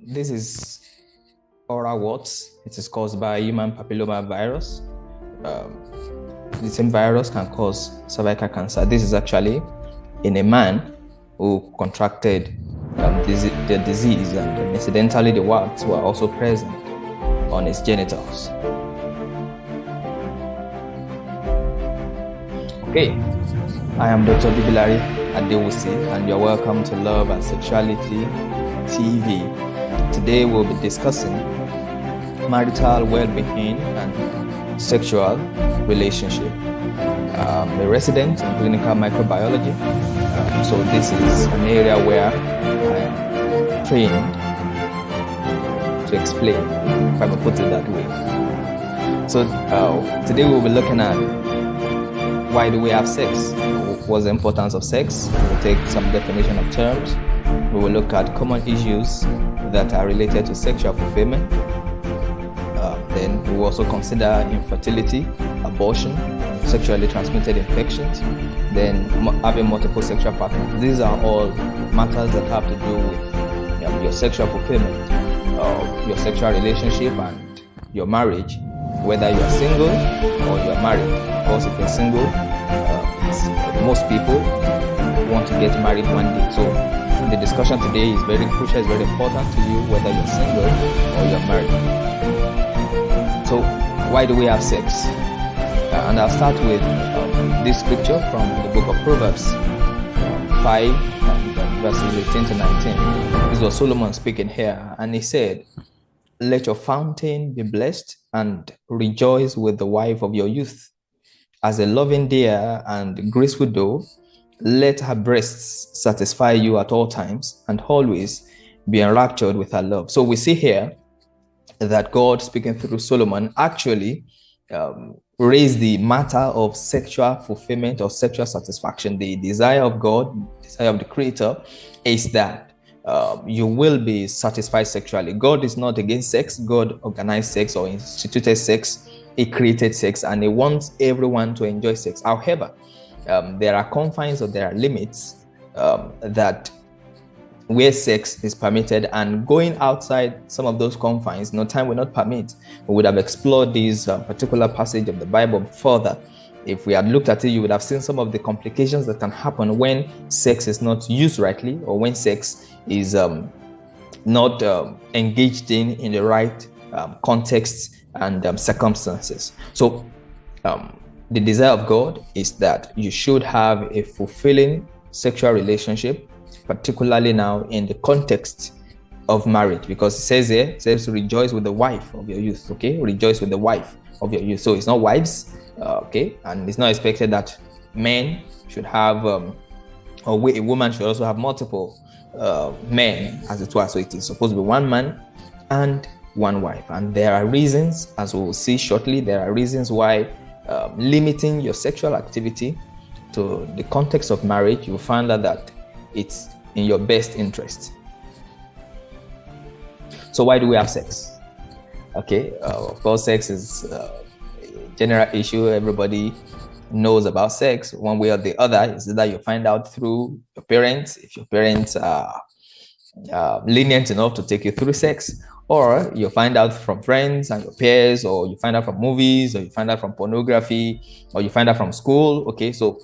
This is oral warts. It is caused by human papilloma virus. The same virus can cause cervical cancer. This is actually in a man who contracted the disease, and incidentally, the warts were also present on his genitals. Okay, I am Dr. Bibilari Adewusi, and you're welcome to Love and Sexuality TV. Today we'll be discussing marital well-being and sexual relationship. I'm a resident in clinical microbiology, so this is an area where I am trained to explain, if I may put it that way. So today we'll be looking at why do we have sex? What's the importance of sex? We'll take some definition of terms. We will look at common issues that are related to sexual fulfillment. Then we will also consider infertility, abortion, sexually transmitted infections, then having multiple sexual partners. These are all matters that have to do with your sexual fulfillment, your sexual relationship, and your marriage, whether you're single or you're married. Of course, if you're single, most people want to get married one day. So the discussion today is very crucial, it's very important to you, whether you're single or you're married. So why do we have sex? And I'll start with this scripture from the book of Proverbs 5 and verses 18 to 19. This was Solomon speaking here, and he said, "Let your fountain be blessed, and rejoice with the wife of your youth. As a loving deer and graceful doe, let her breasts satisfy you at all times, and always be enraptured with her love." So we see here that God, speaking through Solomon, actually raised the matter of sexual fulfillment or sexual satisfaction. The desire of God, desire of the Creator, is that you will be satisfied sexually. God is not against sex. God organized sex or instituted sex. He created sex, and he wants everyone to enjoy sex. However, there are confines or there are limits that where sex is permitted, and going outside some of those confines, no time will not permit. We would have explored this particular passage of the Bible further. If we had looked at it, you would have seen some of the complications that can happen when sex is not used rightly, or when sex is not engaged in the right context and circumstances. So the desire of God is that you should have a fulfilling sexual relationship, particularly now in the context of marriage, because it says here, it says rejoice with the wife of your youth. Okay, rejoice with the wife of your youth. So it's not wives, okay, and it's not expected that men should have or a woman should also have multiple men, as it were. So it is supposed to be one man and one wife, and there are reasons, as we will see shortly, there are reasons why limiting your sexual activity to the context of marriage, you will find that it's in your best interest. So why do we have sex? Okay, of course, sex is a general issue. Everybody knows about sex one way or the other. Is that you find out through your parents, if your parents are lenient enough to take you through sex, or you find out from friends and your peers, or you find out from movies, or you find out from pornography, or you find out from school. Okay, so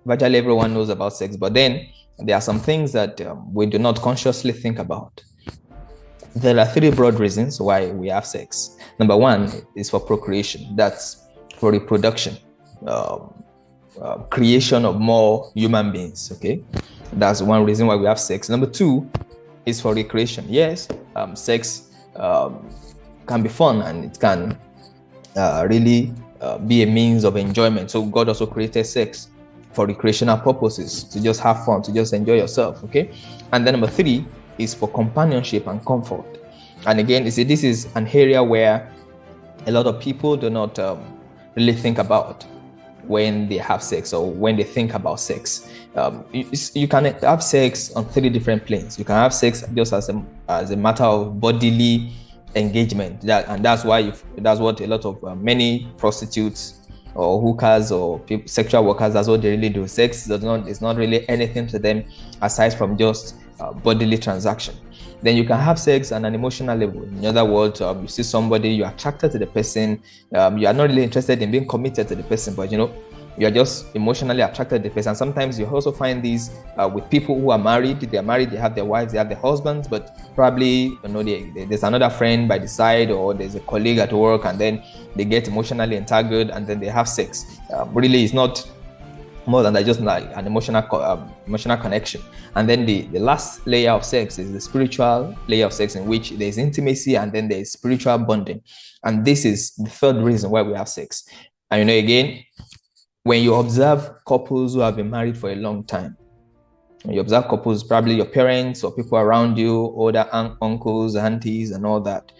virtually everyone knows about sex, but then there are some things that we do not consciously think about. There are three broad reasons why we have sex. Number one is for procreation. That's for reproduction, creation of more human beings. Okay, that's one reason why we have sex. Number two is for recreation. Yes, sex can be fun, and it can really be a means of enjoyment. So God also created sex for recreational purposes, to just have fun, to just enjoy yourself. Okay, and then number three is for companionship and comfort. And again, you see, this is an area where a lot of people do not really think about when they have sex, or when they think about sex. You can have sex on three different planes. You can have sex just as a matter of bodily engagement, that's what a lot of many prostitutes or hookers or sexual workers, that's what they really do. Sex is not really anything to them aside from just bodily transaction. Then you can have sex on an emotional level. In other words, you see somebody, you're attracted to the person, you are not really interested in being committed to the person, but you are just emotionally attracted to the person. Sometimes you also find these with people who are married. They are married, they have their wives, they have their husbands, but probably there's another friend by the side, or there's a colleague at work, and then they get emotionally entangled, and then they have sex. Really, it's not more than that, just like an emotional connection. And then the last layer of sex is the spiritual layer of sex, in which there's intimacy and then there's spiritual bonding. And this is the third reason why we have sex. And again, when you observe couples who have been married for a long time, when you observe couples, probably your parents or people around you, older uncles, aunties, and all that,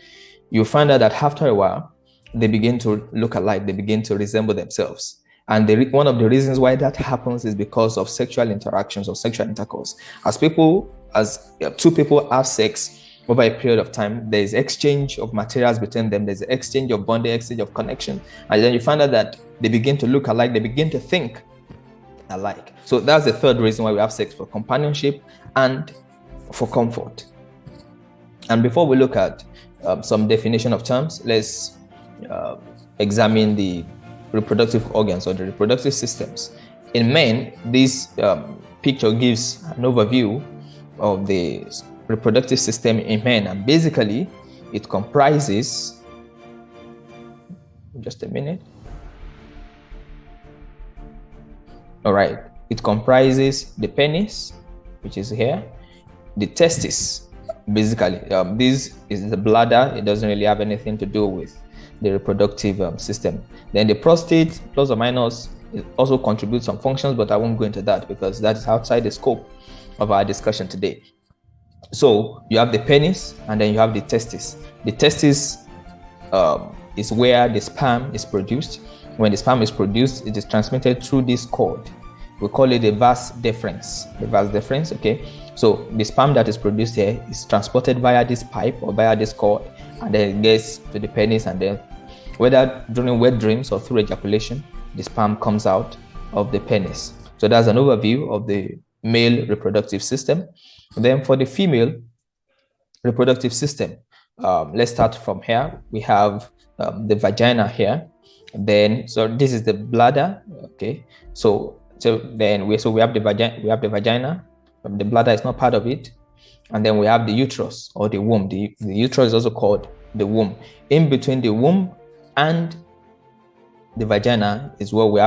you find out that after a while, they begin to look alike, they begin to resemble themselves. And one of the reasons why that happens is because of sexual interactions or sexual intercourse. As two people have sex over a period of time, there is exchange of materials between them, there's exchange of bonding, exchange of connection, and then you find out that they begin to look alike, they begin to think alike. So that's the third reason why we have sex: for companionship and for comfort. And before we look at some definition of terms, let's examine the reproductive organs or the reproductive systems. In men, this picture gives an overview of the reproductive system in men, and basically it comprises, just a minute. All right, it comprises the penis, which is here, the testis. Basically, this is the bladder. It doesn't really have anything to do with the reproductive system. Then the prostate, plus or minus, it also contributes some functions, but I won't go into that because that is outside the scope of our discussion today. So you have the penis, and then you have the testis. The testis is where the sperm is produced. When the sperm is produced, it is transmitted through this cord. We call it the vas deferens. The vas deferens, okay? So the sperm that is produced here is transported via this pipe or via this cord, and then it gets to the penis, and then whether during wet dreams or through ejaculation, the sperm comes out of the penis. So that's an overview of the male reproductive system. Then for the female reproductive system, let's start from here. We have the vagina here. Then, so this is the bladder, okay? So then we have the vagina. The bladder is not part of it. And then we have the uterus or the womb. The uterus is also called the womb. In between the womb and the vagina is where we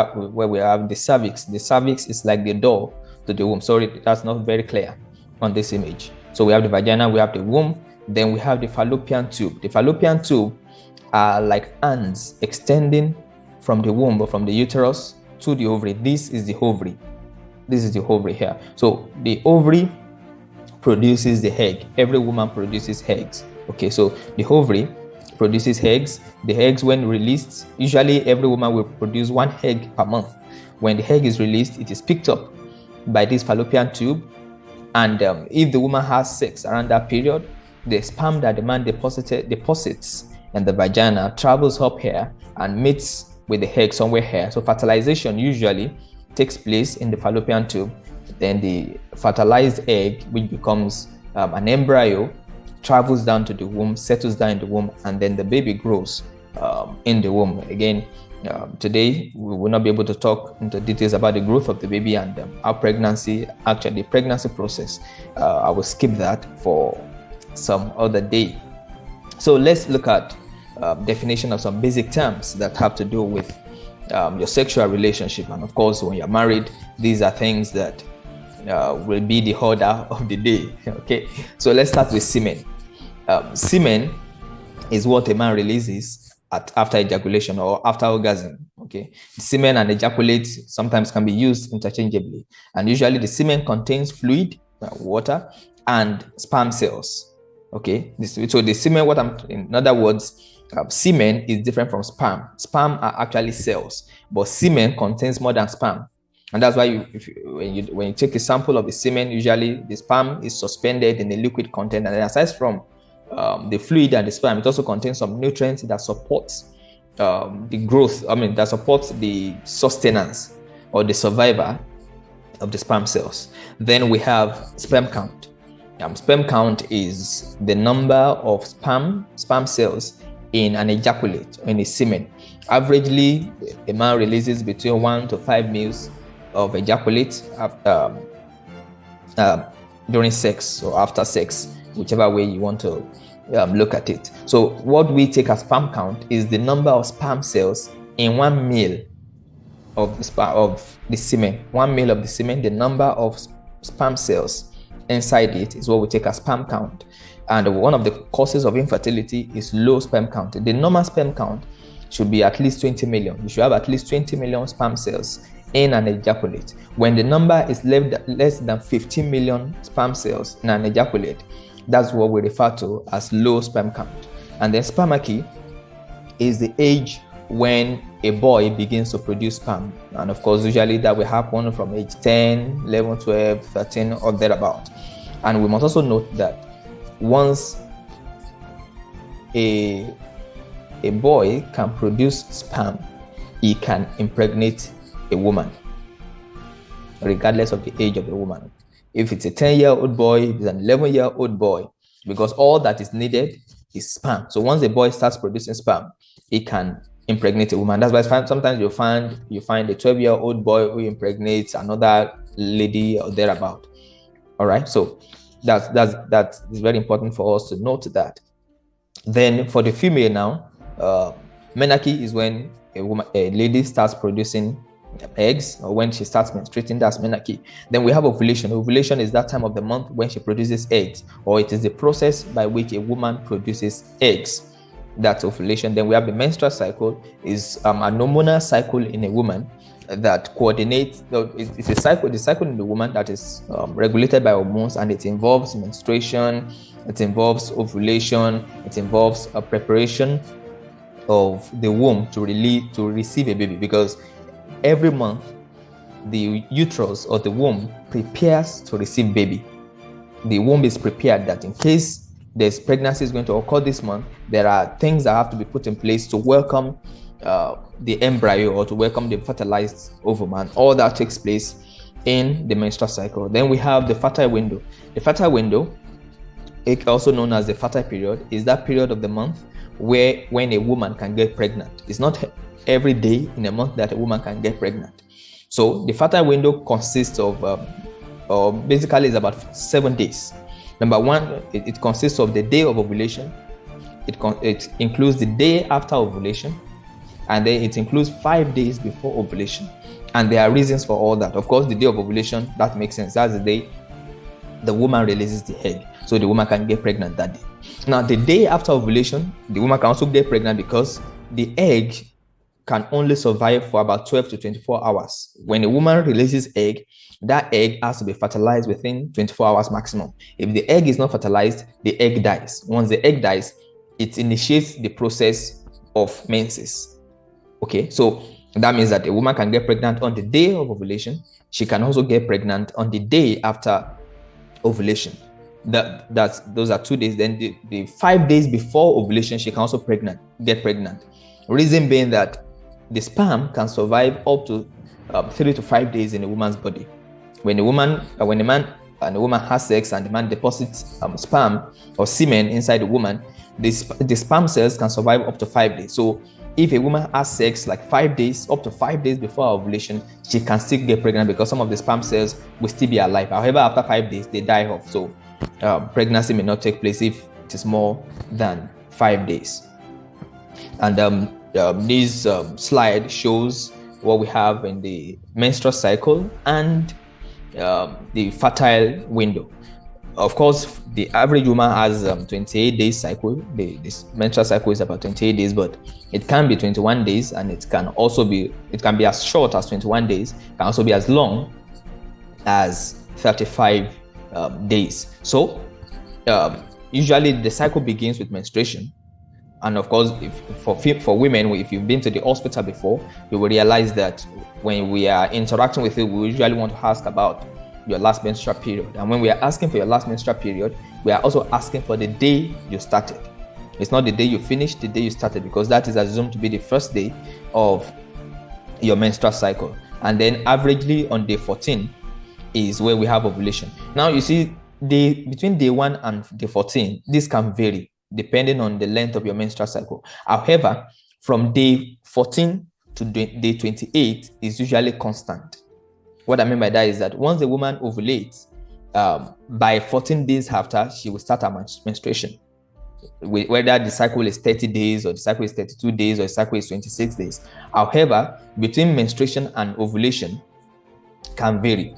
have the cervix. The cervix is like the door to the womb. Sorry, that's not very clear on this image. So we have the vagina, we have the womb, then we have the fallopian tube. The fallopian tube are like hands extending from the womb or from the uterus to the ovary. This is the ovary. This is the ovary here. So the ovary produces the egg. Every woman produces eggs. Okay, so the ovary produces eggs. The eggs, when released, usually every woman will produce one egg per month. When the egg is released, it is picked up by this fallopian tube, and if the woman has sex around that period, the sperm that the man deposits in the vagina travels up here and meets with the egg somewhere here. So fertilization usually takes place in the fallopian tube. Then the fertilized egg, which becomes an embryo, travels down to the womb, settles down in the womb, and then the baby grows in the womb. Again, today we will not be able to talk into details about the growth of the baby and our pregnancy, actually the pregnancy process. I will skip that for some other day. So let's look at definition of some basic terms that have to do with your sexual relationship. And of course, when you're married, these are things that will be the order of the day. Okay, so let's start with semen. Semen is what a man releases after ejaculation or after orgasm. Okay, semen and ejaculate sometimes can be used interchangeably, and usually the semen contains fluid, water, and sperm cells. Okay, so the semen, in other words, semen is different from sperm. Sperm are actually cells, but semen contains more than sperm. And that's why when you take a sample of the semen, usually the sperm is suspended in a liquid content, and then aside from the fluid and the sperm, it also contains some nutrients that supports the growth. That supports the sustenance or the survival of the sperm cells. Then we have sperm count. Sperm count is the number of sperm cells in an ejaculate, in a semen. Averagely, a man releases between 1 to 5 mils of ejaculate after, during sex or after sex, whichever way you want to look at it. So what we take as sperm count is the number of sperm cells in 1 mil of the semen. 1 mil of the semen, the number of sperm cells inside it is what we take as sperm count. And one of the causes of infertility is low sperm count. The normal sperm count should be at least 20 million. You should have at least 20 million sperm cells in an ejaculate. When the number is less than 15 million sperm cells in an ejaculate, that's what we refer to as low sperm count. And then spermachy is the age when a boy begins to produce sperm. And of course, usually that will happen from age 10, 11, 12, 13 or thereabout. And we must also note that once a boy can produce sperm, he can impregnate a woman, regardless of the age of the woman. If it's a 10-year-old boy, if it's an 11-year-old boy, because all that is needed is sperm. So once the boy starts producing sperm, he can impregnate a woman. That's why sometimes you find a 12-year-old boy who impregnates another lady or thereabout. All right, so that's very important for us to note that. Then for the female now, menarche is when a lady starts producing eggs, or when she starts menstruating. That's menarche. Then we have ovulation. Ovulation is that time of the month when she produces eggs, or it is the process by which a woman produces eggs. That's ovulation. Then we have the menstrual cycle, is a hormonal cycle in a woman that coordinates. It's a cycle, the cycle in the woman that is regulated by hormones, and it involves menstruation, it involves ovulation, it involves a preparation of the womb to receive a baby, because every month the uterus or the womb prepares to receive baby. The womb is prepared that in case there's pregnancy is going to occur this month, there are things that have to be put in place to welcome the embryo or to welcome the fertilized ovum, and all that takes place in the menstrual cycle. Then we have the fertile window. The fertile window, also known as the fertile period, is that period of the month when a woman can get pregnant. It's not every day in a month that a woman can get pregnant. So the fertile window consists of, or basically is about 7 days. Number one, it consists of the day of ovulation. It includes the day after ovulation, and then it includes 5 days before ovulation. And there are reasons for all that. Of course, the day of ovulation, that makes sense. That's the day the woman releases the egg, so the woman can get pregnant that day. Now, the day after ovulation, the woman can also get pregnant because the egg can only survive for about 12 to 24 hours. When a woman releases egg, that egg has to be fertilized within 24 hours maximum. If the egg is not fertilized, the egg dies. Once the egg dies, it initiates the process of menses. Okay, so that means that a woman can get pregnant on the day of ovulation. She can also get pregnant on the day after ovulation. Those are 2 days. Then the 5 days before ovulation, she can also get pregnant. Reason being that the sperm can survive up to 3 to 5 days in a woman's body. When a man and a woman has sex and the man deposits sperm or semen inside the woman, the sperm cells can survive up to 5 days. So if a woman has sex like 5 days, up to 5 days before ovulation, she can still get pregnant because some of the sperm cells will still be alive. However, after 5 days, they die off. So pregnancy may not take place if it is more than 5 days. And this slide shows what we have in the menstrual cycle and the fertile window. Of course, the average woman has 28 days cycle. This menstrual cycle is about 28 days, but it can be 21 days, and it can be as short as 21 days. It can also be as long as 35 days. So usually the cycle begins with menstruation. And of course, for women, if you've been to the hospital before, you will realize that when we are interacting with you, we usually want to ask about your last menstrual period. And when we are asking for your last menstrual period, we are also asking for the day you started. It's not the day you finished, the day you started, because that is assumed to be the first day of your menstrual cycle. And then averagely on day 14 is where we have ovulation. Now you see, between day 1 and day 14, this can vary depending on the length of your menstrual cycle. However, from day 14 to day 28 is usually constant. What I mean by that is that once the woman ovulates, by 14 days after, she will start her menstruation. Whether the cycle is 30 days or the cycle is 32 days or the cycle is 26 days. However, between menstruation and ovulation can vary.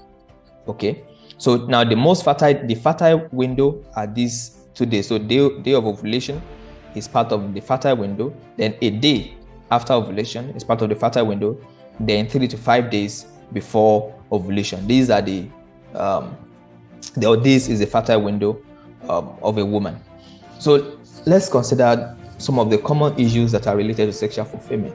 Okay, so now the fertile window are these 2 days. So day of ovulation is part of the fertile window. Then a day after ovulation is part of the fertile window. Then 3 to 5 days before ovulation. These are this is the fertile window of a woman. So let's consider some of the common issues that are related to sexual fulfillment.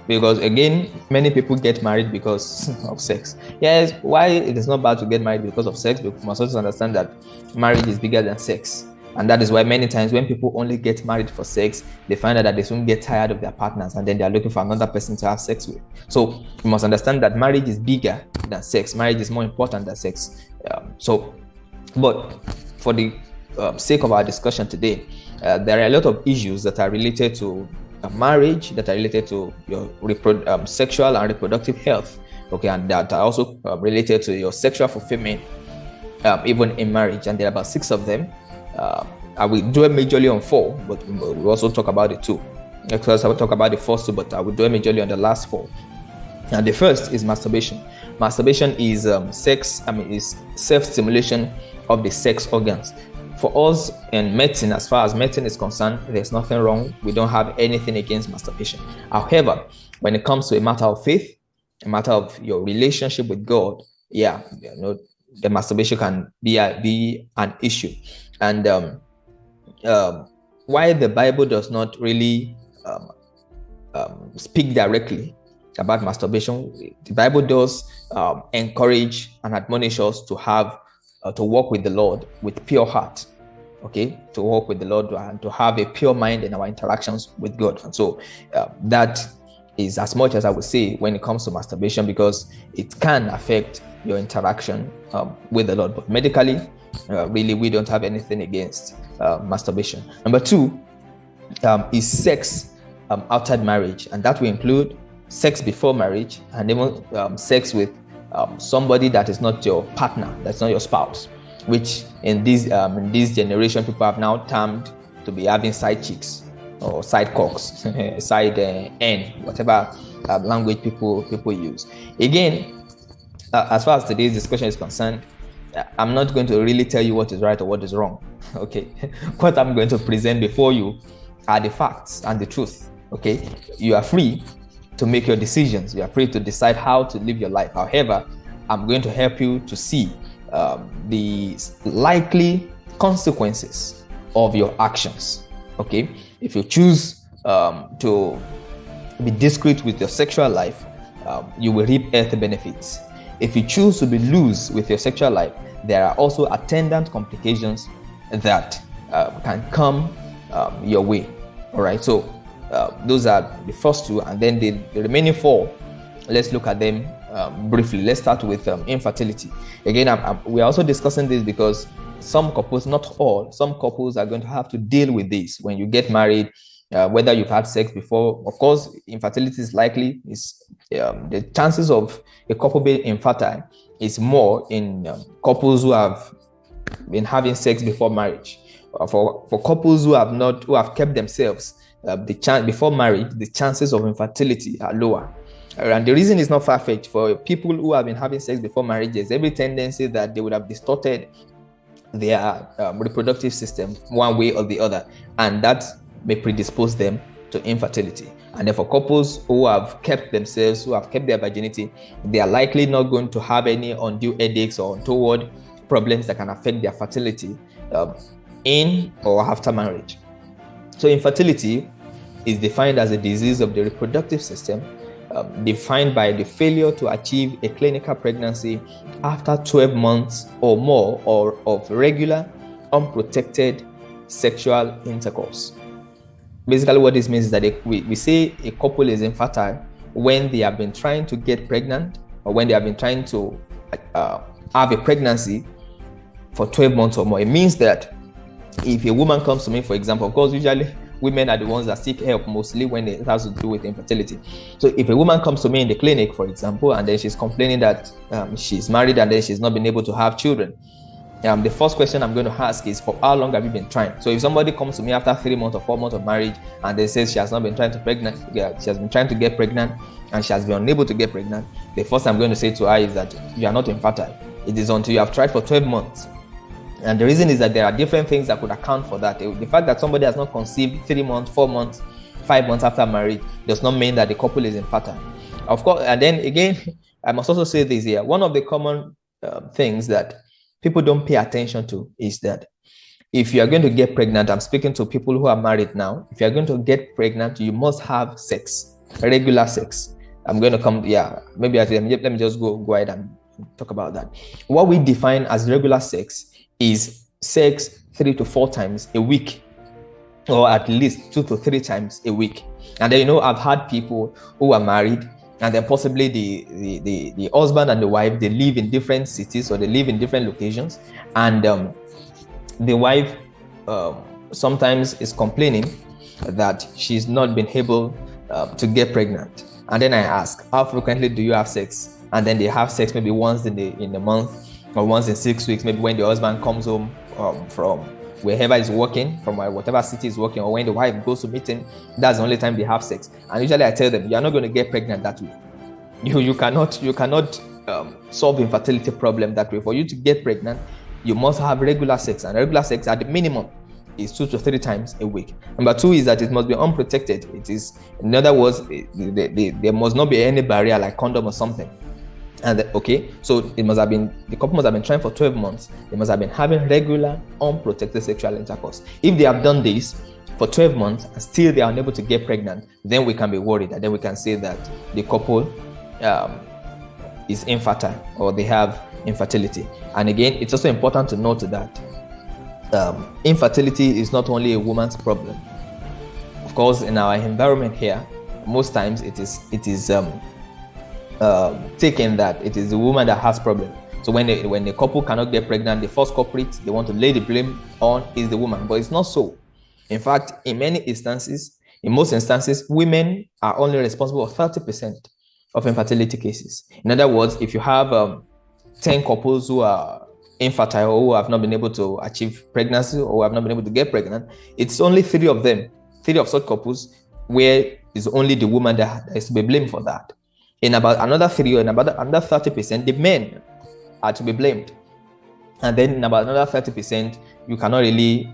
Because again, many people get married because of sex. Yes, why it is not bad to get married because of sex, but we must also understand that marriage is bigger than sex. And that is why many times when people only get married for sex, they find out that they soon get tired of their partners and then they are looking for another person to have sex with. So you must understand that marriage is bigger than sex. Marriage is more important than sex. But for the sake of our discussion today, there are a lot of issues that are related to marriage, that are related to your sexual and reproductive health, okay, and that are also related to your sexual fulfillment, even in marriage. And there are about 6 of them. I will do it majorly on 4, but we'll also talk about the 2. Because I will talk about the first 2, but I will do it majorly on the last 4. And the first is masturbation. Masturbation is is self-stimulation of the sex organs. For us in medicine, as far as medicine is concerned, there's nothing wrong. We don't have anything against masturbation. However, when it comes to a matter of faith, a matter of your relationship with God, the masturbation can be an issue. And why the Bible does not really speak directly about masturbation, the Bible does encourage and admonish us to have to walk with the Lord with pure heart, okay, to walk with the Lord and to have a pure mind in our interactions with God. And so that is as much as I would say when it comes to masturbation, because it can affect your interaction with the Lord. But medically, really, we don't have anything against masturbation. Number 2 is sex outside marriage, and that will include sex before marriage and even sex with somebody that is not your partner, that's not your spouse, which in this generation people have now termed to be having side chicks or side cocks, side N, whatever language people use. Again, as far as today's discussion is concerned, I'm not going to really tell you what is right or what is wrong. Okay, what I'm going to present before you are the facts and the truth. Okay, you are free to make your decisions. You are free to decide how to live your life. However, I'm going to help you to see the likely consequences of your actions. Okay, if you choose to be discreet with your sexual life, you will reap earthly benefits. If you choose to be loose with your sexual life, there are also attendant complications that can come your way. All right, so those are the first 2, and then the remaining 4, let's look at them briefly. Let's start with infertility. Again, we're also discussing this because some couples, not all, some couples are going to have to deal with this when you get married, whether you've had sex before. Of course, infertility is likely. The chances of a couple being infertile is more in couples who have been having sex before marriage. For couples who have kept themselves before marriage, the chances of infertility are lower. And the reason is not far-fetched. For people who have been having sex before marriage, there's every tendency that they would have distorted their reproductive system one way or the other, and that may predispose them to infertility. And then for couples who have kept themselves, who have kept their virginity, they are likely not going to have any undue headaches or untoward problems that can affect their fertility in or after marriage. So infertility is defined as a disease of the reproductive system, defined by the failure to achieve a clinical pregnancy after 12 months or more of regular, unprotected sexual intercourse. Basically, what this means is that we say a couple is infertile when they have been trying to get pregnant, or when they have been trying to have a pregnancy for 12 months or more. It means that if a woman comes to me, for example, of course, usually women are the ones that seek help mostly when it has to do with infertility. So if a woman comes to me in the clinic, for example, and then she's complaining that she's married and then she's not been able to have children, the first question I'm going to ask is, for how long have you been trying? So if somebody comes to me after 3 months or 4 months of marriage and they say she has not been trying to she has been trying to get pregnant and she has been unable to get pregnant, the first I'm going to say to her is that you are not infertile. It is until you have tried for 12 months. And the reason is that there are different things that could account for that. The fact that somebody has not conceived 3 months, 4 months, 5 months after marriage does not mean that the couple is infertile. Of course, and then again, I must also say this here. One of the common things that people don't pay attention to is that if you are going to get pregnant, I'm speaking to people who are married now, if you are going to get pregnant, you must have sex, regular sex. I'm going to come, maybe let me just go ahead and talk about that. What we define as regular sex is sex 3 to 4 times a week, or at least 2 to 3 times a week. And then, I've had people who are married and then possibly the husband and the wife, they live in different cities or they live in different locations, and the wife sometimes is complaining that she's not been able to get pregnant. And then I ask, how frequently do you have sex? And then they have sex maybe once in the month, or once in 6 weeks, maybe when the husband comes home from wherever he's working, from whatever city he's working, or when the wife goes to meet him. That's the only time they have sex. And usually I tell them, you're not going to get pregnant that way. You cannot solve infertility problem that way. For you to get pregnant, you must have regular sex, and regular sex at the minimum is 2 to 3 times a week. Number 2 is that it must be unprotected. It is, in other words, there must not be any barrier like condom or something. And so the couple must have been trying for 12 months. They must have been having regular, unprotected sexual intercourse. If they have done this for 12 months and still they are unable to get pregnant, then we can be worried, and then we can say that the couple is infertile, or they have infertility. And again, it's also important to note that infertility is not only a woman's problem. Of course, in our environment here, most times it is taken that it is the woman that has problem. So when the couple cannot get pregnant, the first culprit they want to lay the blame on is the woman, but it's not so. In fact, in most instances, women are only responsible for 30% of infertility cases. In other words, if you have 10 couples who are infertile, or who have not been able to achieve pregnancy, or have not been able to get pregnant, it's only 3 of such couples where it's only the woman that is to be blamed for that. In about another 3 or in about another 30%, the men are to be blamed. And then in about another 30%, you cannot really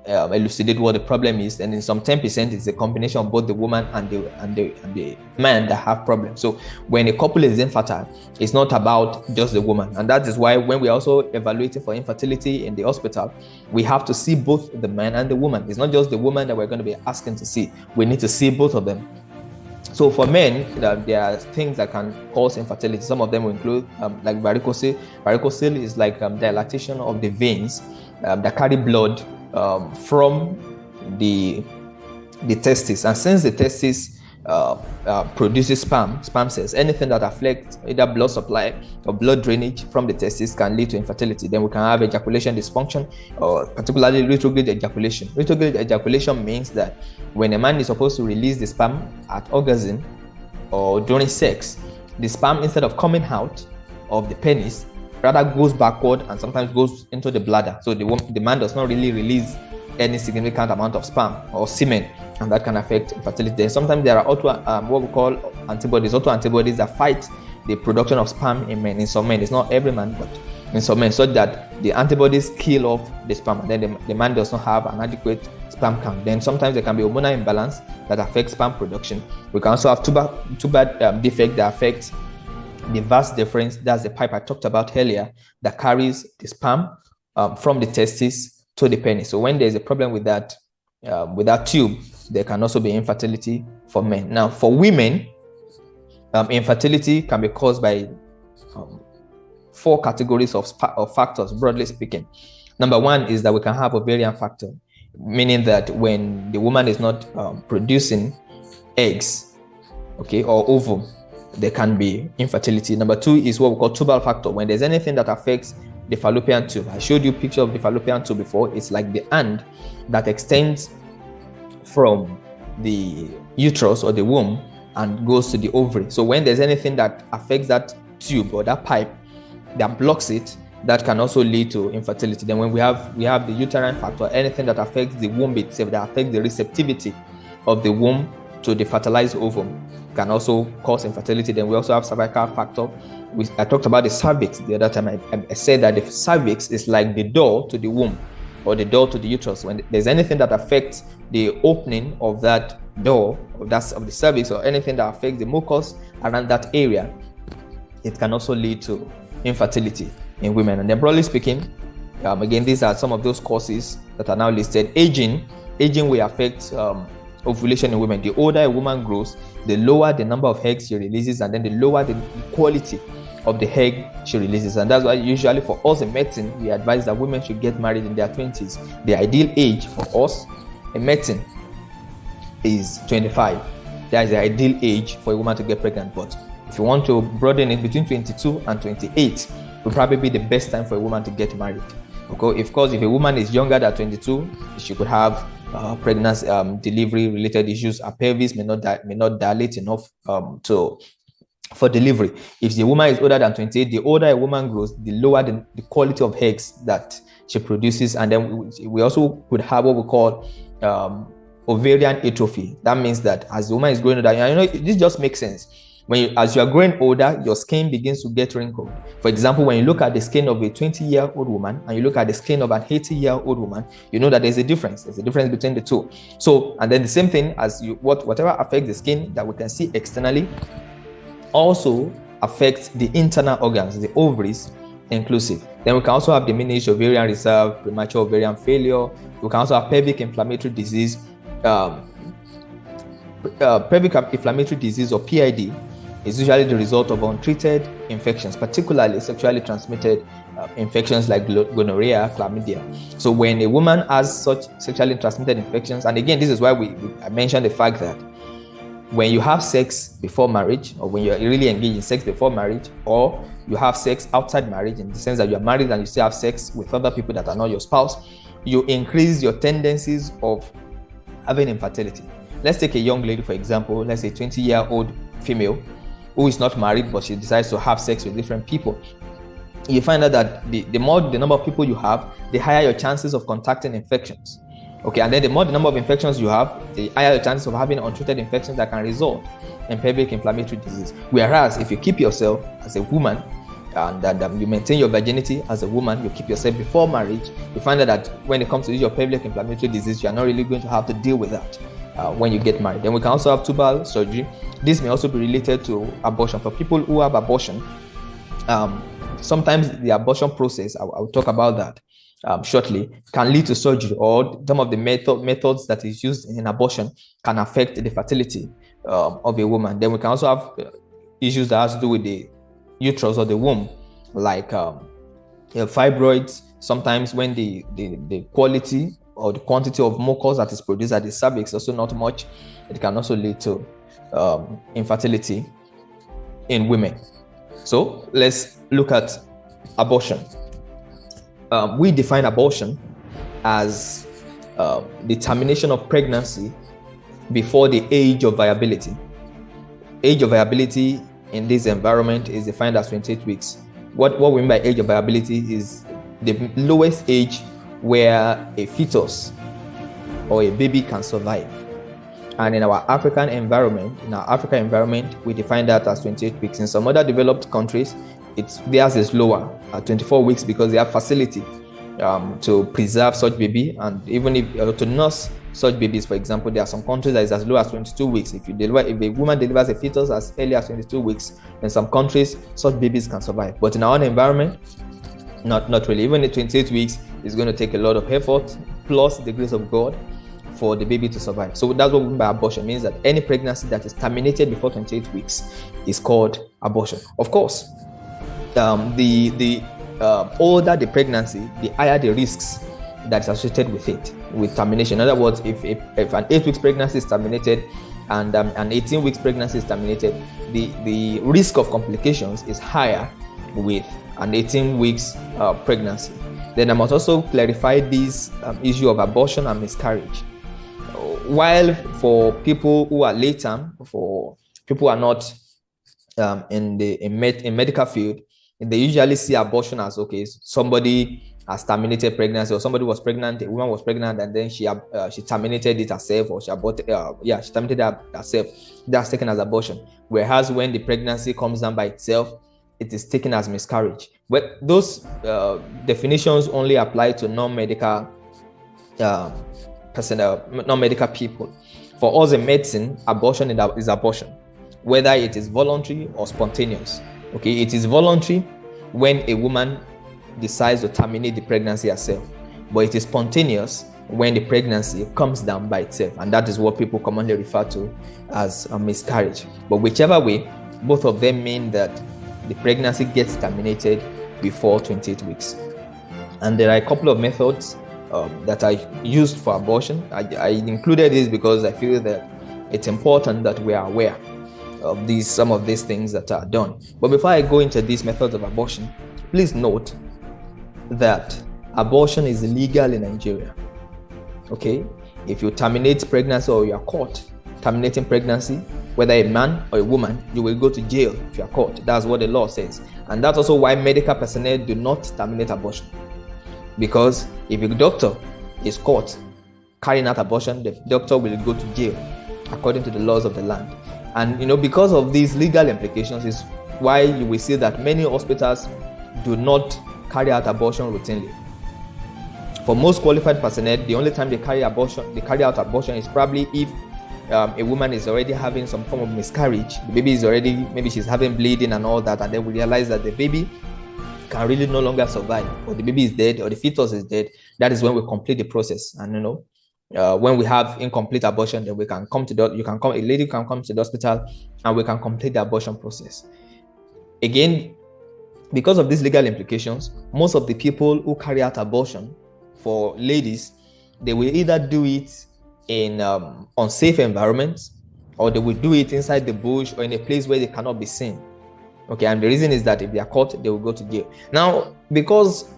elucidate what the problem is. And in some 10%, it's a combination of both the woman and the man that have problems. So when a couple is infertile, it's not about just the woman. And that is why when we're also evaluating for infertility in the hospital, we have to see both the man and the woman. It's not just the woman that we're going to be asking to see. We need to see both of them. So for men, there are things that can cause infertility. Some of them will include like varicocele. Varicocele is like dilatation of the veins that carry blood from the testis. And since the testis produces sperm cells, anything that affects either blood supply or blood drainage from the testis can lead to infertility. Then we can have ejaculation dysfunction, or particularly retrograde ejaculation. Retrograde ejaculation means that when a man is supposed to release the sperm at orgasm or during sex, the sperm, instead of coming out of the penis, rather goes backward and sometimes goes into the bladder. So the man does not really release any significant amount of sperm or semen, and that can affect infertility. Sometimes there are what we call autoantibodies that fight the production of sperm in men. In some men, it's not every man, but in some men, so that the antibodies kill off the sperm, and then the man does not have an adequate sperm count. Then sometimes there can be hormonal imbalance that affects sperm production. We can also have tubal defect that affects the vas deferens. That's the pipe I talked about earlier that carries the sperm from the testis to the penis. So when there's a problem with that tube, there can also be infertility for men. Now, for women, infertility can be caused by 4 categories of factors, broadly speaking. Number 1 is that we can have ovarian factor, meaning that when the woman is not producing eggs, or ovum, there can be infertility. Number 2 is what we call tubal factor, when there's anything that affects the fallopian tube. I showed you a picture of the fallopian tube before. It's like the hand that extends from the uterus or the womb and goes to the ovary. So when there's anything that affects that tube or that pipe that blocks it, that can also lead to infertility. Then when we have the uterine factor, anything that affects the womb itself, that affects the receptivity of the womb to the fertilized ovum, can also cause infertility. Then we also have cervical factor. I talked about the cervix the other time. I said that the cervix is like the door to the womb or the door to the uterus. When there's anything that affects the opening of that door of the cervix, or anything that affects the mucus around that area, it can also lead to infertility in women. And then broadly speaking, again, these are some of those causes that are now listed. Aging will affect ovulation in women. The older a woman grows, the lower the number of eggs she releases, and then the lower the quality of the egg she releases. And that's why usually for us in medicine, we advise that women should get married in their 20s. The ideal age for us in medicine is 25. That is the ideal age for a woman to get pregnant. But if you want to broaden it, between 22 and 28 will probably be the best time for a woman to get married. Okay, of course, if a woman is younger than 22, she could have pregnancy, delivery related issues. Her pelvis may not dilate enough for delivery. If the woman is older than 28, the older a woman grows, the lower the quality of eggs that she produces. And then we also could have what we call ovarian atrophy. That means that as the woman is growing older, this just makes sense. As you are growing older, your skin begins to get wrinkled. For example, when you look at the skin of a 20-year-old woman and you look at the skin of an 80-year-old woman, you know that there's a difference. There's a difference between the two. So, and then the same thing as whatever affects the skin that we can see externally also affects the internal organs, the ovaries inclusive. Then we can also have diminished ovarian reserve, premature ovarian failure. We can also have pelvic inflammatory disease. Pelvic inflammatory disease, or PID, is usually the result of untreated infections, particularly sexually transmitted infections like gonorrhea, chlamydia. So when a woman has such sexually transmitted infections, and again, this is why I mentioned the fact that when you have sex before marriage, or when you're really engaged in sex before marriage, or you have sex outside marriage, in the sense that you're married and you still have sex with other people that are not your spouse, you increase your tendencies of having infertility. Let's take a young lady, for example, let's say 20-year-old female who is not married, but she decides to have sex with different people. You find out that the more the number of people you have, the higher your chances of contracting infections. Okay, and then the more the number of infections you have, the higher your chances of having untreated infections that can result in pelvic inflammatory disease. Whereas if you keep yourself as a woman, and you maintain your virginity as a woman, you keep yourself before marriage, you find out that when it comes to your pelvic inflammatory disease, you are not really going to have to deal with that when you get married. Then we can also have tubal surgery. This may also be related to abortion. For people who have abortion, sometimes the abortion process, I'll talk about that shortly, can lead to surgery, or some of the methods that is used in abortion can affect the fertility of a woman. Then we can also have issues that has to do with the uterus or the womb, like fibroids. Sometimes when the quality or the quantity of mucus that is produced at the cervix is also not much, it can also lead to infertility in women. So let's look at abortion. We define abortion as the termination of pregnancy before the age of viability. Age of viability in this environment is defined as 28 weeks. What we mean by age of viability is the lowest age where a fetus or a baby can survive. And in our African environment, we define that as 28 weeks. In some other developed countries, theirs is lower at 24 weeks because they have facility to preserve such baby, and even if to nurse such babies. For example, there are some countries that is as low as 22 weeks. If a woman delivers a fetus as early as 22 weeks, in some countries such babies can survive. But in our own environment, not really. Even at 28 weeks is going to take a lot of effort plus the grace of God for the baby to survive. So that's what we mean by abortion. It means that any pregnancy that is terminated before 28 weeks is called abortion. Of course, the older the pregnancy, the higher the risks that's associated with it, with termination. In other words, if an 8 weeks pregnancy is terminated and an 18 weeks pregnancy is terminated, the risk of complications is higher with an 18 weeks pregnancy. Then I must also clarify this issue of abortion and miscarriage. While for people who are late term, for people who are not in medical field, they usually see abortion as, okay, somebody has terminated pregnancy, or somebody was pregnant, a woman was pregnant, and then she terminated it herself, or she aborted, she terminated it herself. That's taken as abortion. Whereas when the pregnancy comes down by itself, it is taken as miscarriage. But those definitions only apply to non-medical personnel, non-medical people. For us in medicine, abortion is abortion, whether it is voluntary or spontaneous. Okay, it is voluntary when a woman decides to terminate the pregnancy herself, but it is spontaneous when the pregnancy comes down by itself, and that is what people commonly refer to as a miscarriage. But whichever way, both of them mean that the pregnancy gets terminated before 28 weeks. And there are a couple of methods that are used for abortion. I included this because I feel that it's important that we are aware of some of these things that are done. But before I go into these methods of abortion, please note that abortion is illegal in Nigeria. Okay, if you terminate pregnancy or you are caught terminating pregnancy, whether a man or a woman, you will go to jail if you are caught. That's what the law says. And that's also why medical personnel do not terminate abortion. Because if a doctor is caught carrying out abortion, the doctor will go to jail according to the laws of the land. And because of these legal implications is why you will see that many hospitals do not carry out abortion routinely. For most qualified personnel, the only time they carry out abortion is probably if a woman is already having some form of miscarriage. The baby is already, maybe she's having bleeding and all that, and then we realize that the baby can really no longer survive, or the baby is dead, or the fetus is dead. That is when we complete the process. And when we have incomplete abortion, then we can a lady can come to the hospital and we can complete the abortion process. Again, because of these legal implications, most of the people who carry out abortion for ladies, they will either do it in unsafe environments, or they will do it inside the bush or in a place where they cannot be seen. Okay, and the reason is that if they are caught, they will go to jail. Now, because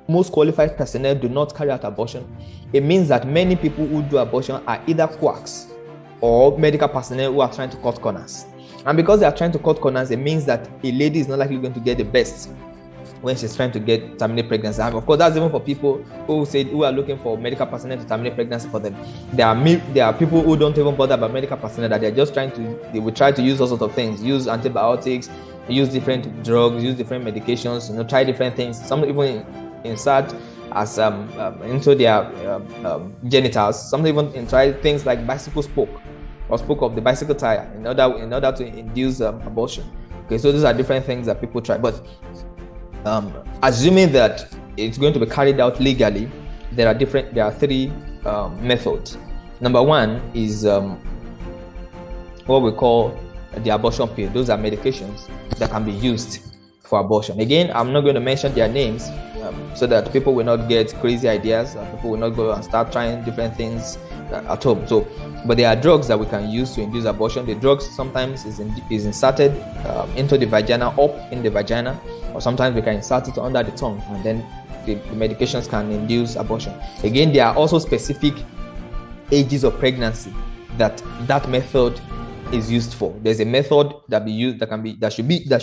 most qualified personnel do not carry out abortion, it means that many people who do abortion are either quacks or medical personnel who are trying to cut corners. And because they are trying to cut corners, it means that a lady is not likely going to get the best when she's trying to terminate pregnancy. And of course, that's even for people who are looking for medical personnel to terminate pregnancy for them. There are people who don't even bother about medical personnel, that they're just they will try to use all sorts of things, use antibiotics, use different drugs, use different medications, try different things. Some even insert as into their genitals. Some even try things like bicycle spoke or spoke of the bicycle tire in order to induce abortion. Okay, so these are different things that people try. But assuming that it's going to be carried out legally, there are three methods. Number one is what we call the abortion pill. Those are medications that can be used for abortion. Again, I'm not going to mention their names so that people will not get crazy ideas, people will not go and start trying different things at home. But there are drugs that we can use to induce abortion. The drugs sometimes is inserted into the vagina, up in the vagina, or sometimes we can insert it under the tongue, and then the medications can induce abortion. Again, there are also specific ages of pregnancy that method is used for. There's a method that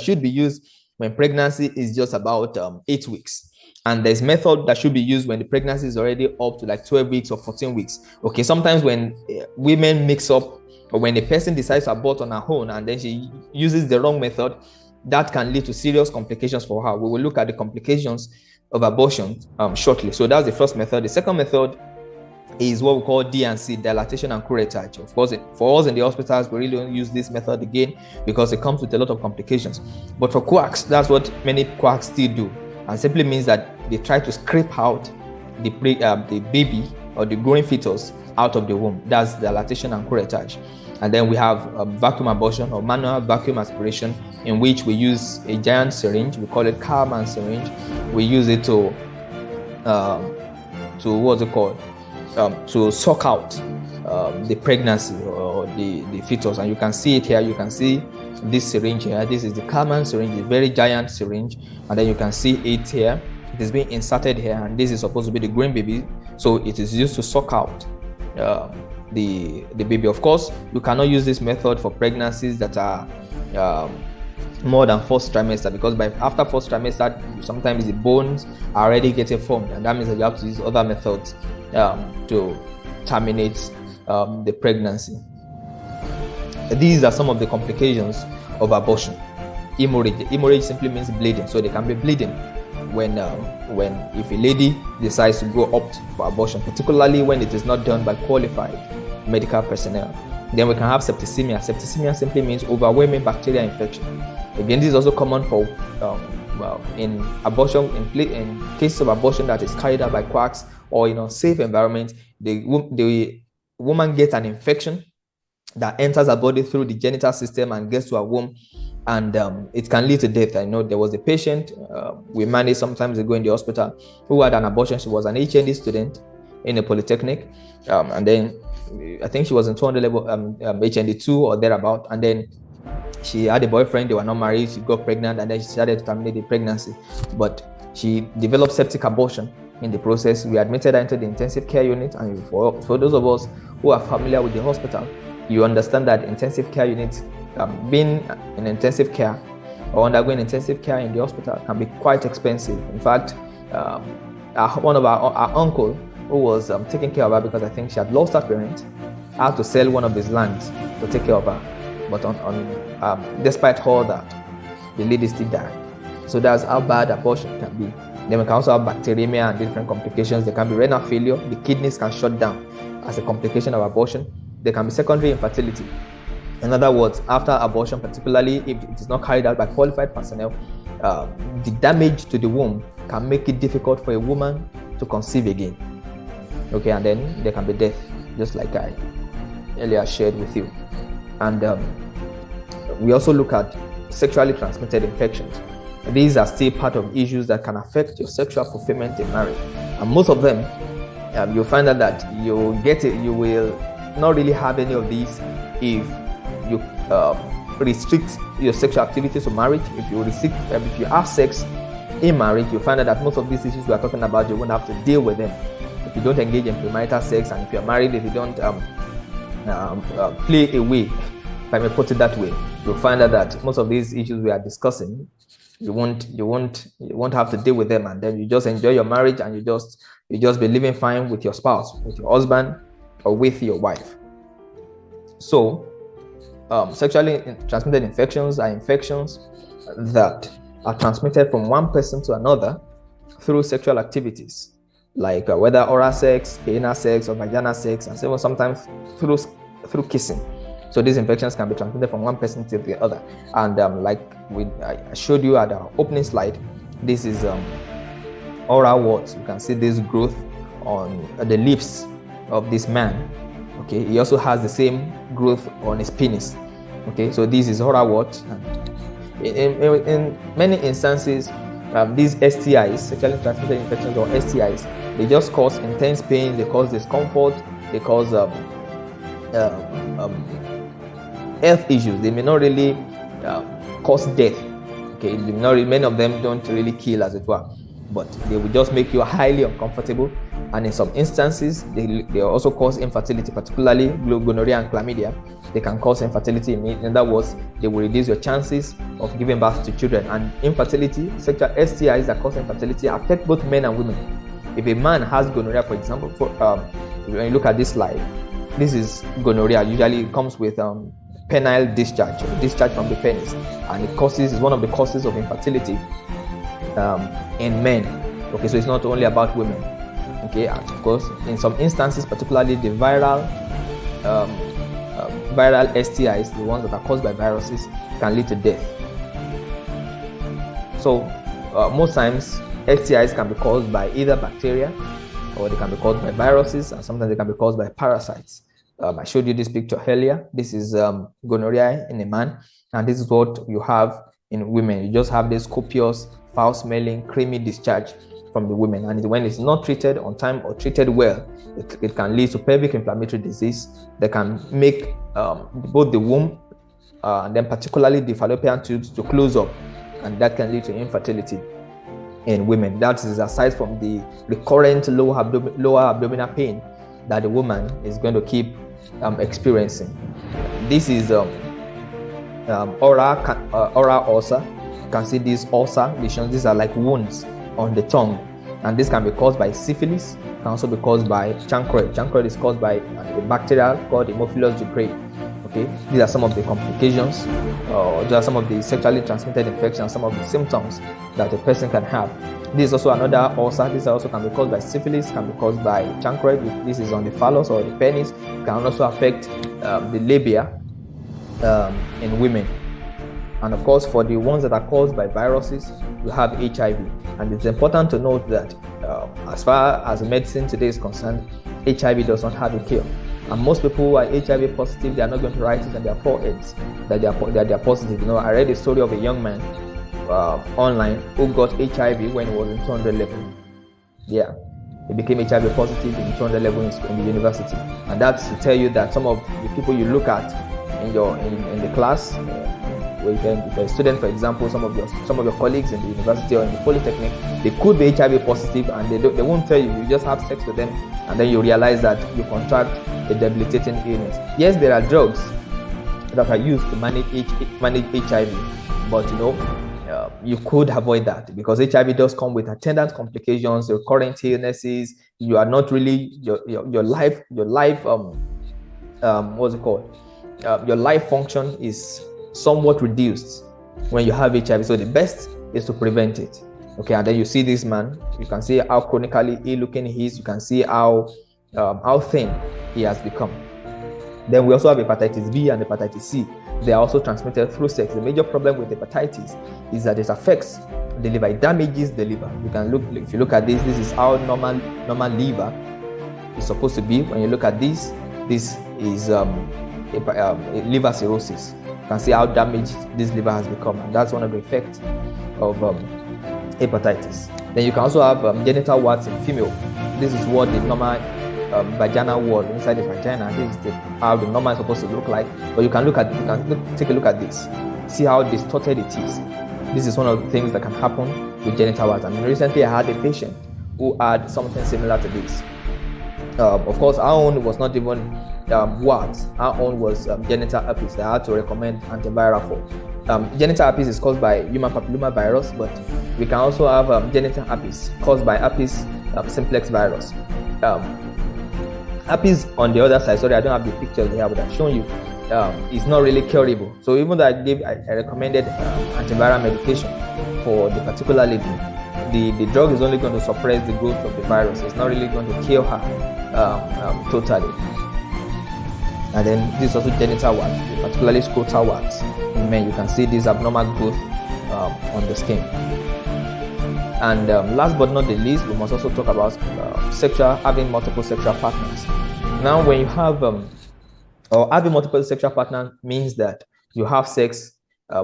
should be used when pregnancy is just about 8 weeks. And there's method that should be used when the pregnancy is already up to like 12 weeks or 14 weeks. Okay, sometimes when women mix up, or when a person decides to abort on her own and then she uses the wrong method, that can lead to serious complications for her. We will look at the complications of abortion shortly. So that's the first method. The second method is what we call D&C, dilatation and curettage. Of course, for us in the hospitals, we really don't use this method again because it comes with a lot of complications. But for quacks, that's what many quacks still do, and simply means that they try to scrape out the baby or the growing fetus out of the womb. That's dilatation and curettage. And then we have vacuum abortion or manual vacuum aspiration, in which we use a giant syringe. We call it Carman syringe. We use it to what's it called? To suck out the pregnancy, or for the fetus. And you can see it here. You can see this syringe here. This is the Kalman syringe, a very giant syringe. And then you can see it here. It is being inserted here, and this is supposed to be the growing baby. So it is used to suck out the baby. Of course, you cannot use this method for pregnancies that are more than first trimester, because after first trimester, sometimes the bones are already getting formed, and that means that you have to use other methods to terminate the pregnancy. These are some of the complications of abortion. Hemorrhage simply means bleeding, so there can be bleeding when if a lady decides to go opt for abortion, particularly when it is not done by qualified medical personnel. Then we can have septicemia. Septicemia simply means overwhelming bacterial infection. Again, this is also common for in abortion, in cases of abortion that is carried out by quacks or in unsafe environment. The woman gets an infection that enters her body through the genital system and gets to her womb, and it can lead to death. I know there was a patient we managed some time ago in the hospital who had an abortion. She was an HND student in a polytechnic, and then I think she was in 200 level HND2 or thereabout, and then she had a boyfriend. They were not married. She got pregnant, and then she decided to terminate the pregnancy, but she developed septic abortion in the process. We admitted her into the intensive care unit, and for those of us who are familiar with the hospital, you understand that intensive care units, being in intensive care or undergoing intensive care in the hospital can be quite expensive. In fact, one of our uncle who was taking care of her, because I think she had lost her parents, had to sell one of his lands to take care of her. But despite all that, the lady still died. So that's how bad abortion can be. Then we can also have bacteremia and different complications. There can be renal failure. The kidneys can shut down as a complication of abortion. There can be secondary infertility. In other words, after abortion, particularly if it is not carried out by qualified personnel, the damage to the womb can make it difficult for a woman to conceive again. Okay, and then there can be death, just like I earlier shared with you. And we also look at sexually transmitted infections. These are still part of issues that can affect your sexual fulfillment in marriage. And most of them, you'll find out that you will not really have any of these if you restrict your sexual activity to marriage. If you have sex in marriage, you'll find out that most of these issues we are talking about, you won't have to deal with them. If you don't engage in premarital sex, and if you're married, if you don't play away, if I may put it that way, you'll find out that most of these issues we are discussing, you won't have to deal with them, and then you just enjoy your marriage, and you just be living fine with your spouse, with your husband, or with your wife. So sexually transmitted infections are infections that are transmitted from one person to another through sexual activities, like whether oral sex, anal sex, or vaginal sex, and sometimes through kissing. So these infections can be transmitted from one person to the other. And I showed you at our opening slide, this is oral warts. You can see this growth on the lips of this man. Okay, he also has the same growth on his penis. Okay, so this is oral wart. In many instances, these STIs, sexually transmitted infections, or STIs, they just cause intense pain, they cause discomfort, they cause health issues. They may not really cause death. Okay, many of them don't really kill, as it were, but they will just make you highly uncomfortable. And in some instances, they also cause infertility, particularly gonorrhea and chlamydia. They can cause infertility. In other words, they will reduce your chances of giving birth to children. And infertility, sexual STIs that cause infertility, affect both men and women. If a man has gonorrhea, for example, when you look at this slide, this is gonorrhea. Usually it comes with penile discharge from the penis, and is one of the causes of infertility in men. Okay, so it's not only about women. Okay, and of course, in some instances, particularly the viral STIs, the ones that are caused by viruses, can lead to death. So most times STIs can be caused by either bacteria, or they can be caused by viruses, and sometimes they can be caused by parasites. I showed you this picture earlier. This is gonorrhea in a man, and this is what you have in women. You just have this copious, foul-smelling, creamy discharge from the women, and when it's not treated on time or treated well, it can lead to pelvic inflammatory disease that can make both the womb and then particularly the fallopian tubes to close up, and that can lead to infertility in women. That is aside from the recurrent lower abdominal pain that the woman is going to keep experiencing. This is oral ulcer. You can see these ulcer lesions. These are like wounds on the tongue, and this can be caused by syphilis. It can also be caused by chancroid. Chancroid is caused by a bacteria called Haemophilus ducreyi. Okay, these are some of the complications, these are some of the sexually transmitted infections, some of the symptoms that a person can have. This is also another ulcer. This also can be caused by syphilis, can be caused by chancroid. This is on the phallus or the penis. It can also affect the labia in women. And of course, for the ones that are caused by viruses, you have HIV. And it's important to note that as far as medicine today is concerned, HIV does not have a cure. And most people who are HIV positive, they are not going to write it on their foreheads that they are positive. You know, I read the story of a young man online who got HIV when he was in 200 level. Yeah, he became HIV positive in 200 level in the university. And that's to tell you that some of the people you look at in the class, if you're a student, for example, some of your colleagues in the university or in the polytechnic, they could be HIV positive, and they won't tell you. You just have sex with them, and then you realize that you contract a debilitating illness. Yes, there are drugs that are used to manage HIV, but you could avoid that, because HIV does come with attendant complications, recurrent illnesses. You are not really your life what's it called? Your life function is somewhat reduced when you have HIV. So the best is to prevent it. Okay, and then you see this man, you can see how chronically ill looking he is, you can see how thin he has become. Then we also have hepatitis B and hepatitis C. They are also transmitted through sex. The major problem with hepatitis is that it affects the liver. It damages the liver. You can look, if you look at this is how normal liver is supposed to be. When you look at this is liver cirrhosis. You can see how damaged this liver has become, and that's one of the effects of hepatitis. Then you can also have genital warts in female. This is what the normal vaginal wall inside the vagina. This is how the normal is supposed to look like. But you can take a look at this. See how distorted it is. This is one of the things that can happen with genital warts. And recently I had a patient who had something similar to this. Of course, our own was not even warts. Our own was genital herpes that I had to recommend antiviral for. Genital herpes is caused by human papilloma virus, but we can also have genital herpes caused by herpes simplex virus. Herpes on the other side, sorry, I don't have the pictures here, but I've shown you, is not really curable. So even though I recommended antiviral medication for the particular lady, the drug is only going to suppress the growth of the virus. It's not really going to kill her totally. And then this is also genital warts, particularly scrotal warts. In men, you can see this abnormal growth on the skin. And last but not the least, we must also talk about having multiple sexual partners. Now, when you have or having multiple sexual partners means that you have sex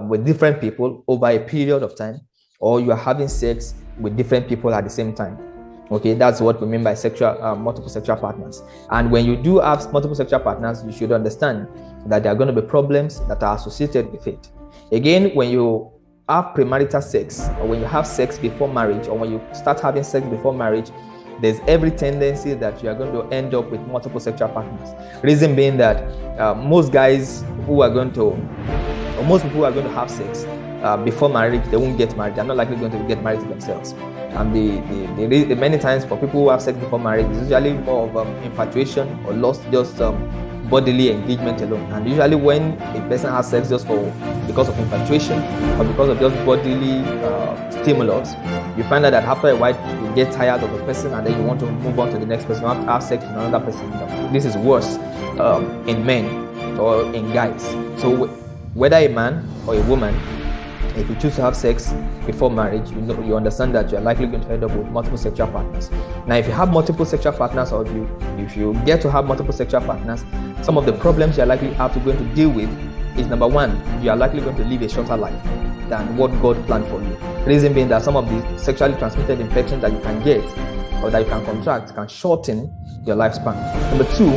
with different people over a period of time, or you are having sex with different people at the same time. Okay, that's what we mean by multiple sexual partners. And when you do have multiple sexual partners, you should understand that there are going to be problems that are associated with it. Again, when you have premarital sex, or when you have sex before marriage, or when you start having sex before marriage, there's every tendency that you are going to end up with multiple sexual partners. Reason being that most people who are going to have sex before marriage, they won't get married. They're not likely going to get married to themselves. And the many times for people who have sex before marriage, it's usually more of infatuation or lust, just bodily engagement alone. And usually when a person has sex just because of infatuation or because of just bodily stimulus, you find out that after a while you get tired of the person, and then you want to move on to the next person. You have to have sex with another person. This is worse in men or in guys. So whether a man or a woman, if you choose to have sex before marriage, you understand that you are likely going to end up with multiple sexual partners. Now, if you have multiple sexual partners, or if you get to have multiple sexual partners, some of the problems you are likely going to deal with is, number one, you are likely going to live a shorter life. than what God planned for you. Reason being that some of the sexually transmitted infections that you can get or that you can contract can shorten your lifespan. Number two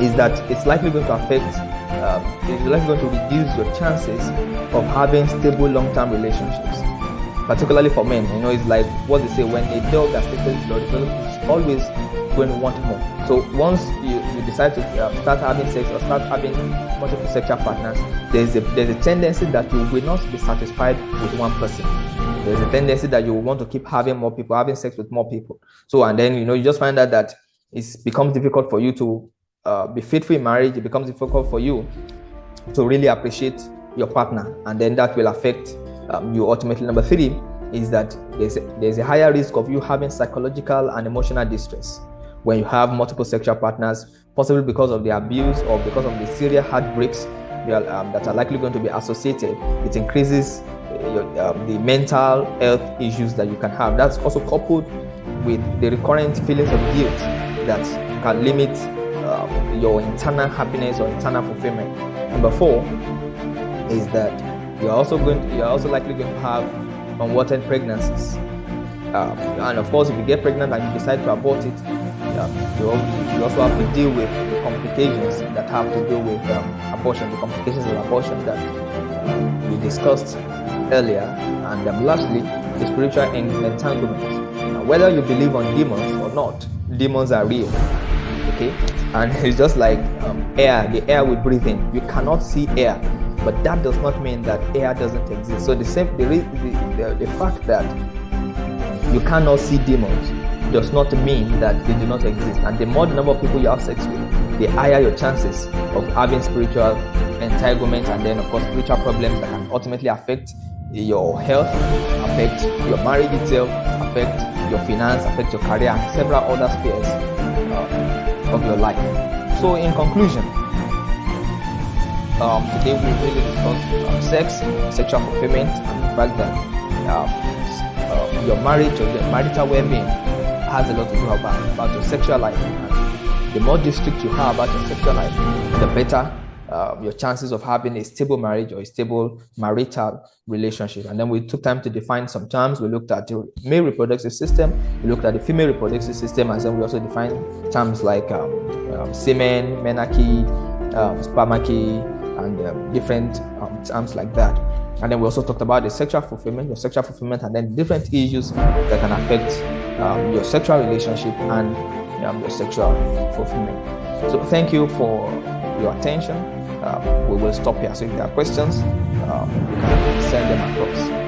is that it's likely going to affect, it's likely going to reduce your chances of having stable long-term relationships, particularly for men. It's like what they say, when a dog has tasted blood, it's always going to want more. So once you decide to start having sex or start having multiple sexual partners, there's a tendency that you will not be satisfied with one person. There's a tendency that you will want to keep having more people, having sex with more people. So, and then, you just find out that it becomes difficult for you to be faithful in marriage. It becomes difficult for you to really appreciate your partner, and then that will affect you ultimately. Number three is that there's a higher risk of you having psychological and emotional distress when you have multiple sexual partners, possibly because of the abuse or because of the serious heartbreaks that are likely going to be associated. It increases the mental health issues that you can have. That's also coupled with the recurrent feelings of guilt that can limit your internal happiness or internal fulfillment. Number four is that you're also likely going to have unwanted pregnancies. And of course, if you get pregnant and you decide to abort it, you also have to deal with the complications that have to do with abortion, the complications of abortion that we discussed earlier. And lastly, the spiritual entanglement. Now, whether you believe on demons or not, demons are real. Okay, and it's just like air. The air we breathe in. You cannot see air, but that does not mean that air doesn't exist. So the fact that you cannot see demons does not mean that they do not exist. And the more the number of people you have sex with, the higher your chances of having spiritual entanglement, and then of course spiritual problems that can ultimately affect your health, affect your marriage itself, affect your finance, affect your career, and several other spheres of your life. So in conclusion, today we really discussed sex, sexual fulfillment, and the fact that your marriage or your marital well-being has a lot to do about your sexual life. And the more district you have about your sexual life, the better your chances of having a stable marriage or a stable marital relationship. And then we took time to define some terms. We looked at the male reproductive system, we looked at the female reproductive system, and then we also defined terms like semen, menarche, spermarchy, and different terms like that. And then we also talked about the sexual fulfillment, your sexual fulfillment, and then different issues that can affect your sexual relationship and your sexual fulfillment. So thank you for your attention. We will stop here. So if there are questions, you can send them across.